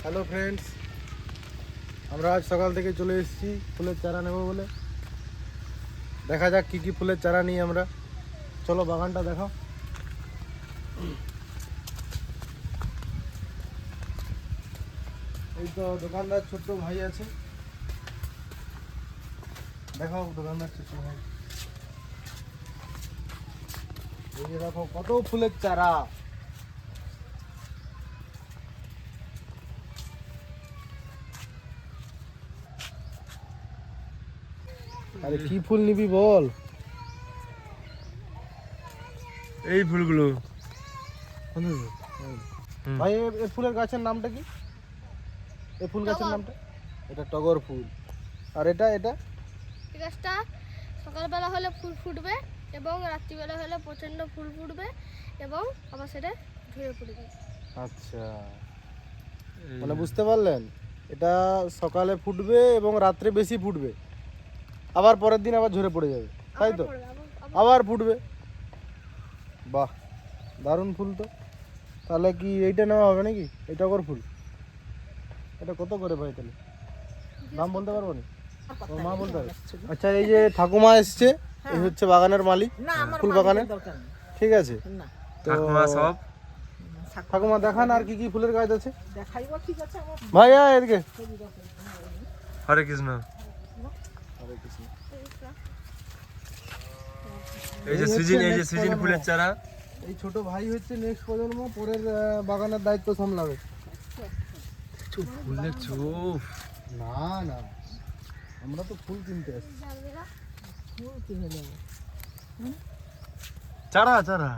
Hello friends, আমরা আজ সকাল থেকে চলে এসেছি ফুলের চারা নেব বলে। দেখা যাক কি কি ফুলের চারা নিই আমরা। চলো বাগানটা দেখাও। এই তো দোকানদার ছোট্ট ভাই আছে, দেখাও দোকানদার ছোট্ট ভাই। এই যে দেখো কত ফুলের চারা। আরে কি ফুল নিবি বল? এই ফুলগুলো ভাই এই ফুলের গাছের নামটা কি? এই ফুল গাছের নামটা? এটা টগর ফুল। আর এটা এটা এই গাছটা সকালবেলা হলে ফুল ফুটবে এবং রাত্রিবেলা হলে প্রচণ্ড ফুল ফুটবে এবং আবার সেটা ঝরে পড়বে। আচ্ছা, মানে বুঝতে পারলেন, এটা সকালে ফুটবে এবং রাত্রে বেশি ফুটবে, আবার পরের দিন আবার ঝরে পড়ে যাবে, তাই তো? আবার ফুটবে। বাহ, দারুণ ফুল তো। তাহলে কি এইটা নেওয়া হবে নাকি? এই টগর ফুল এটা কত করে ভাই? তাহলে দাম বলতে পারবো না, ওর মা বলতে পারবে। আচ্ছা, এই যে ঠাকুমা এসছে, এই হচ্ছে বাগানের মালিক, ফুল বাগানের, ঠিক আছে? তো ঠাকুমা দেখান আর কি কি ফুলের গাছ আছে। ভাইয়া এদিকে। হরে কৃষ্ণ। এই যে সিজন ফুলের চারা। এই ছোট ভাই হচ্ছে নেক্সট প্রজন্ম, পরের বাগানের দায়িত্ব সামলাবে। ফুলের চোখ না না, আমরা তো ফুল কিনতে আসছি। চারা চারা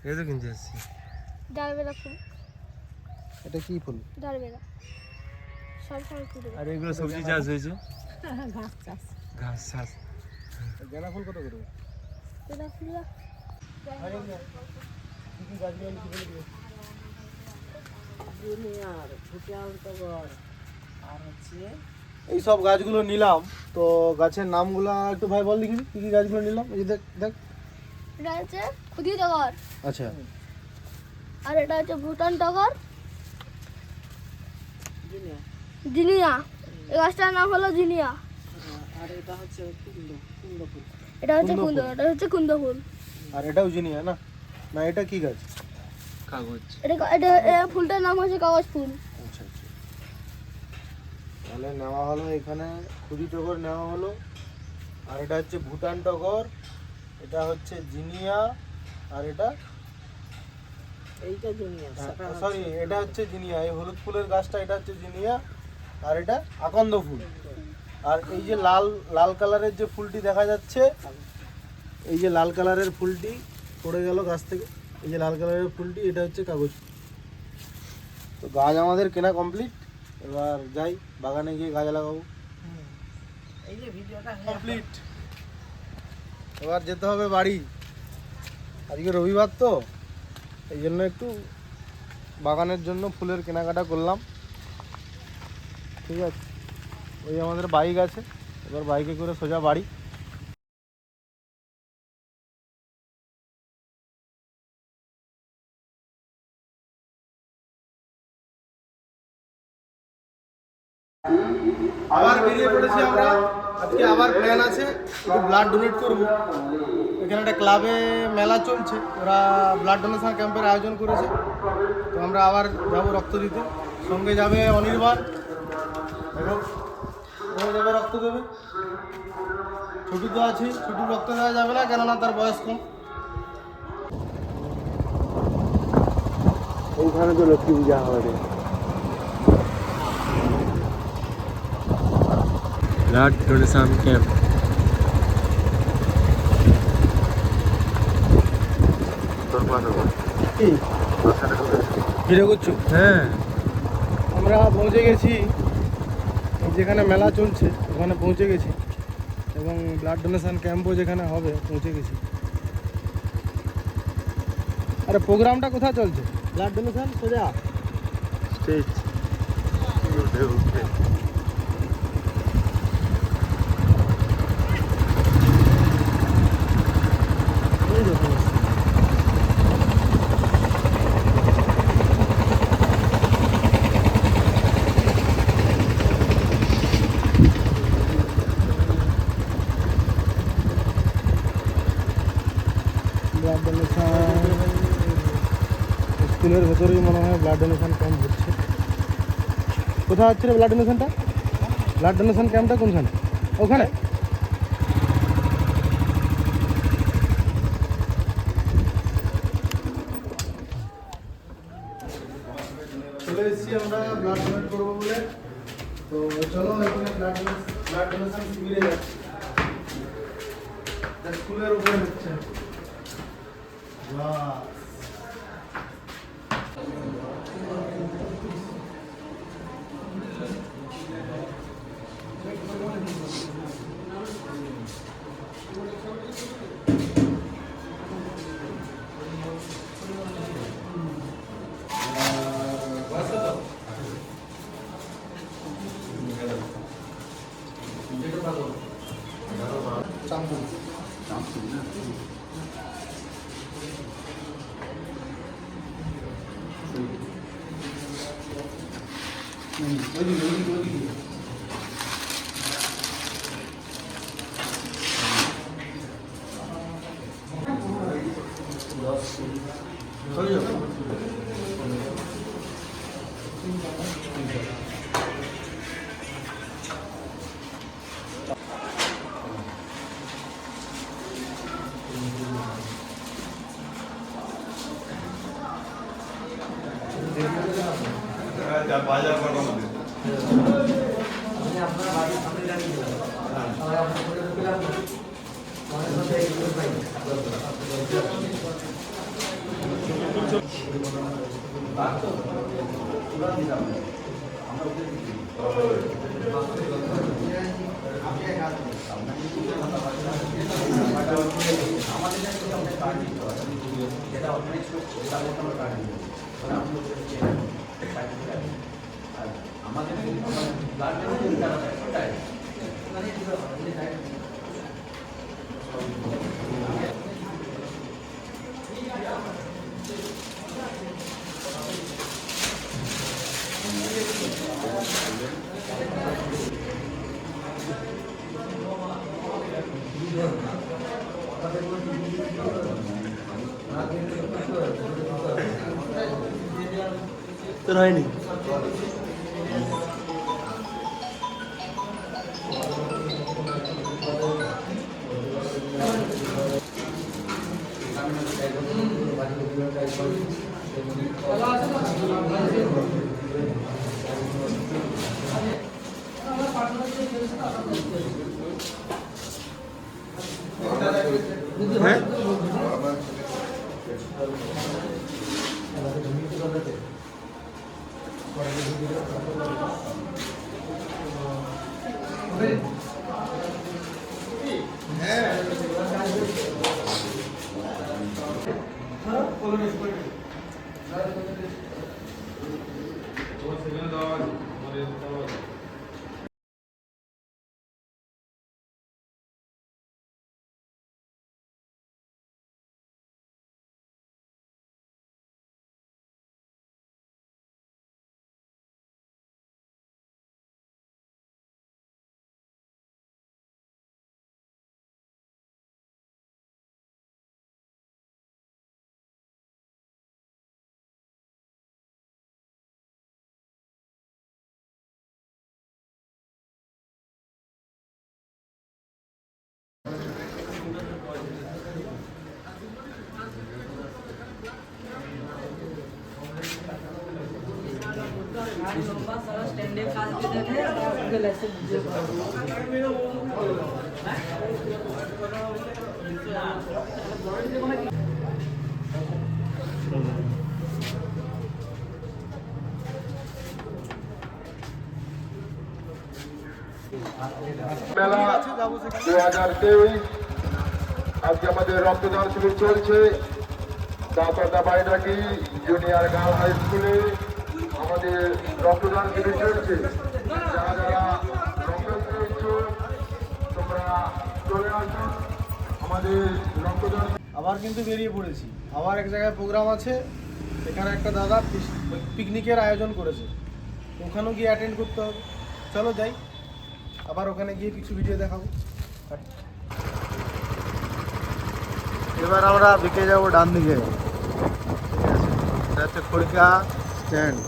এই তো কিনতে আসছি। ডালবেলা ফুল। এটা কি ফুল? ডালবেলা সব সময় ফুটবে। আর এগুলো সবজি চাষ হয়েছে। ঘাস চাষ। গাঁদা ফুল কত করে? এটা ফুল কি কি গাছ নিয়ে বলে দিও। এই সব গাছগুলো নিলাম, তো গাছের নামগুলো একটু ভাই বল দেখি, কি কি গাছগুলো নিলাম। এই যে দেখ দেখ, এটা হচ্ছে খুদি টগর, আচ্ছা, আর এটা হচ্ছে ভুটান টগর, জিনিয়া। এই গাছটার নাম হলো জিনিয়া। আর এটা হচ্ছে কুন্দ ফুল। এটা হচ্ছে কুন্দ, এটা হচ্ছে কুন্দ ফুল। আর এটাও জিনিয়া না? না, এটা কি গাছ? কাগজ। এটা ফুলটার নাম হচ্ছে কাগজ ফুল। আচ্ছা আচ্ছা, তাহলে নেওয়া হলো এখানে খুদি টগর নেওয়া হলো, আর এটা হচ্ছে ভুটান টগর, এটা হচ্ছে জিনিয়া, আর এটা এইটা জিনিয়া, সরি এটা হচ্ছে জিনিয়া। এই হলুদ ফুলের গাছটা এটা হচ্ছে জিনিয়া, আর এটা আকন্দ ফুল। আর এই যে লাল লাল কালারের যে ফুলটি দেখা যাচ্ছে, এই যে লাল কালারের ফুলটি পড়ে গেল গাছ থেকে, এই যে লাল কালারের ফুলটি, এটা হচ্ছে কাগজ। তো গাছ আমাদের কেনা কমপ্লিট, এবার যাই বাগানে গিয়ে গাছ লাগাবো। এই যে ভিডিওটা কমপ্লিট, এবার যেতে হবে বাড়ি। আজকে রবিবার তো, এই জন্য একটু বাগানের জন্য ফুলের কেনাকাটা করলাম, ঠিক আছে? ওই আমাদের বাইক আছে, এবার বাইকে করে সোজা বাড়ি। আবার বেরিয়ে পড়েছি আমরা। আজকে আবার প্ল্যান আছে, একটু ব্লাড ডোনেট করব। এখানে একটা ক্লাবে মেলা চলছে, ওরা ব্লাড ডোনেশন ক্যাম্পের আয়োজন করেছে, তো আমরা আবার যাব রক্ত দিতে। সঙ্গে যাবে অনির্বাণ, এবং ও যাবে রক্ত দেবে। ছুটু তো আছে, ছুটু রক্ত দেওয়া যাবে না, কেননা তার বয়স কম। ওইখানে তো লক্ষ্মী পূজা হবে। Blood donation camp. ভিডিও করছো? হ্যাঁ, আমরা পৌঁছে গেছি, যেখানে মেলা চলছে ওখানে পৌঁছে গেছি, এবং ব্লাড ডোনেশন ক্যাম্পও যেখানে হবে পৌঁছে গেছি। আরে প্রোগ্রামটা কোথায় চলছে? ব্লাড ডোনেশন সোজা স্টেজ। ডোনেশন স্কুলের ভেতরেই মনে হয় ব্লাড ডোনেশন ক্যাম্প হচ্ছে। কোথায় হচ্ছে রে ব্লাড ডোনেশনটা? ব্লাড ডোনেশন ক্যাম্পটা কোনখানে? ওখানে? চলে এসেছি আমরা ব্লাড ডোনেট করবো বলে। তো চলো এখানে ব্লাড ডোনেশন শিবিরে যাচ্ছি। স্কুলের উপরে হচ্ছে। বাহ, চাম্পুর। তোর হয়নি? হ্যাঁ স্ট্যান্ডে কাজ দেখে গেলাইছে ভিডিও মেলা 2023 আজকে আমাদের রক্তদান শিবির চলছে দাঁতটা বাইরাকি জুনিয়র গার্ল হাই স্কুলে আমাদের রক্তদান শিবির চলছে। যারা যারা রক্তদান ইচ্ছুক তোমরা চলে আসুন আমাদের রক্তদান। আবার কিন্তু বেরিয়ে পড়েছি, আবার এক জায়গায় প্রোগ্রাম আছে। এখানে একটা দাদা পিকনিকের আয়োজন করেছে, ওখানেও গিয়ে অ্যাটেন্ড করতে হবে। চলো যাই, আবার ওখানে গিয়ে কিছু ভিডিও দেখাবো। এবার আমরা বিকে যাবো ডান দিকে। এটা হচ্ছে খড়িকা স্ট্যান্ড।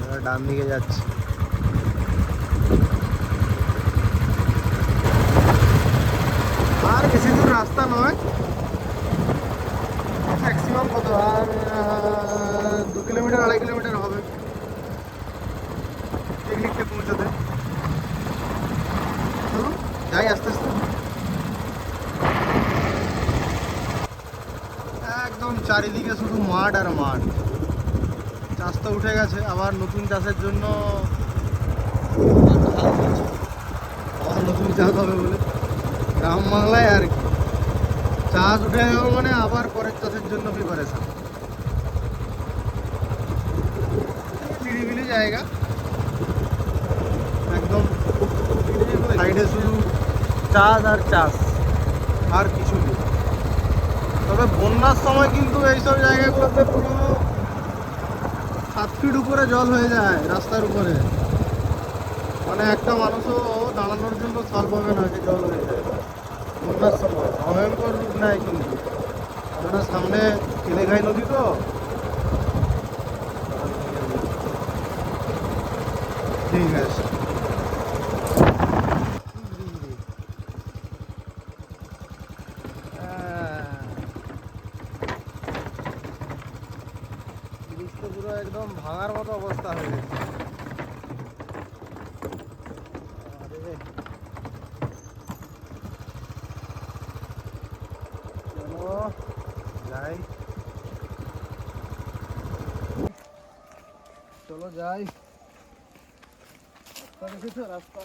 এবার ডান দিকে যাচ্ছি। আর বেশি দূর রাস্তা নয়, ম্যাক্সিমাম কত আর 2 কিলোমিটার 2.5 কিলোমিটার হবে পিকনিকতে পৌঁছাতে। চলো যাই আস্তে আস্তে। একদম চারিদিকে শুধু মাঠ আর মাঠ। চাষ তো উঠে গেছে, আবার নতুন চাষের জন্য আবার নতুন চাষ হবে বলে গ্রাম বাংলায় আর কি। চাষ উঠে যাবে মানে আবার পরের চাষের জন্য প্রিপারেশন। নিরিবিলি জায়গা, একদম সাইডে শুধু চাষ আর চাষ, আর কিছু নেই। তবে বন্যার সময় কিন্তু এইসব জায়গাগুলোতে পুরো 7 ফিট উপরে জল হয়ে যায় রাস্তার উপরে। মানে একটা মানুষও দাঁড়ানোর জন্য স্থল পাবে না, যে জল হয়ে যায় বন্যার সময়। ভয়ঙ্কর রূপ নেয় কিন্তু, কেননা সামনে কিলেঘাই নদী তো। ঠিক আছে, পুরো একদম ভাঙার মতো অবস্থা হয়ে গেছে। চলো যাই, চলো যাই। রাস্তা দেখেছো? রাস্তা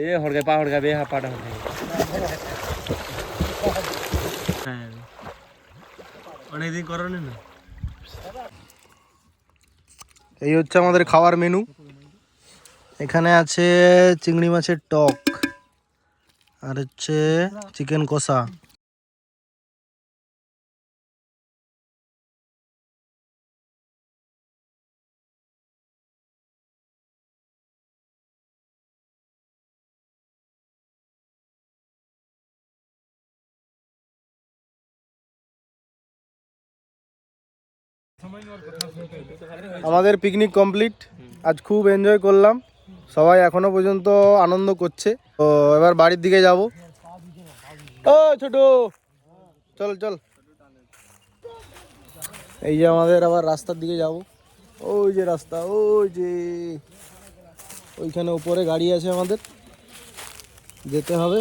এ হড়গায় পা হড়গাবে, হা পাটা হড়গাবে। হ্যাঁ অনেকদিন করনি না। এই হচ্ছে আমাদের খাওয়ার মেনু। এখানে আছে চিংড়ি মাছের টক, আর হচ্ছে চিকেন কষা। আমাদের পিকনিক কমপ্লিট। আজ খুব এনজয় করলাম, সবাই এখনো পর্যন্ত আনন্দ করছে। তো এবার বাড়ির দিকে যাব। ও ছোট চল চল, এই যে আমাদের আবার রাস্তার দিকে যাব। ওই যে রাস্তা, ওই যে ওইখানে উপরে গাড়ি আছে, আমাদের যেতে হবে।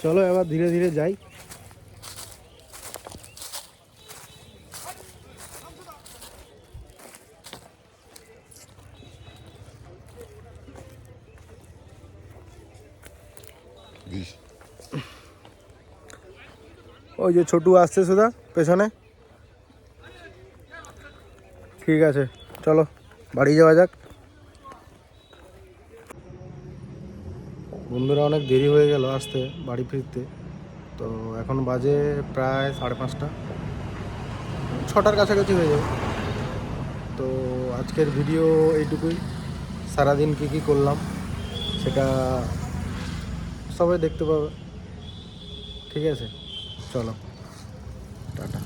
চলো এবার ধীরে ধীরে যাই। ওই যে ছোটু আসছে সুধা পেছনে। ঠিক আছে চলো বাড়ি যাওয়া যাক। বন্ধুরা অনেক দেরি হয়ে গেল আসতে, বাড়ি ফিরতে। তো এখন বাজে প্রায় 5:30, 6টার কাছাকাছি হয়ে যাবে। তো আজকের ভিডিও এইটুকুই। সারাদিন কী কী করলাম সেটা সবাই দেখতে পাবে। ঠিক আছে চলো টাটা।